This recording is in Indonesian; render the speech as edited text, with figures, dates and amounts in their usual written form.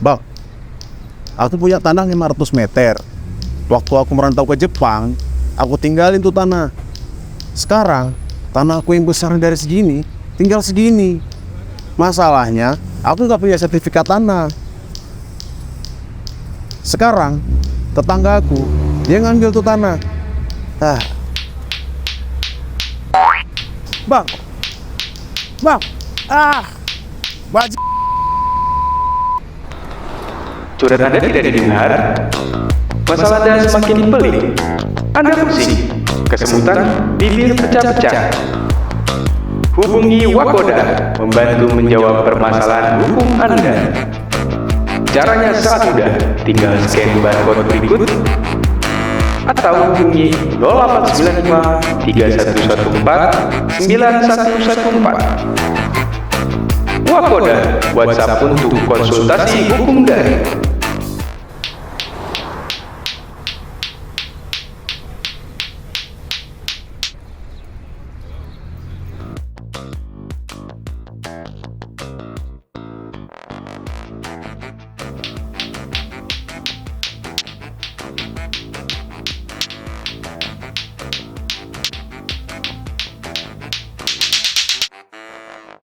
Bang, aku punya tanah 500 meter. Waktu aku merantau ke Jepang, aku tinggalin tuh tanah. Sekarang, tanah aku yang besar dari segini, tinggal segini. Masalahnya, aku nggak punya sertifikat tanah. Sekarang, tetangga aku, dia ngambil tuh tanah. Bang, bang, baju. Curhat Anda tidak didengar, masalah Anda semakin pelik, Anda pusing, kesemutan, bibir pecah-pecah. Hubungi Wakoda membantu menjawab permasalahan hukum Anda. Caranya sangat mudah, tinggal scan barcode berikut atau hubungi 0895 3114 9114. Wakoda, WhatsApp untuk konsultasi hukum daring.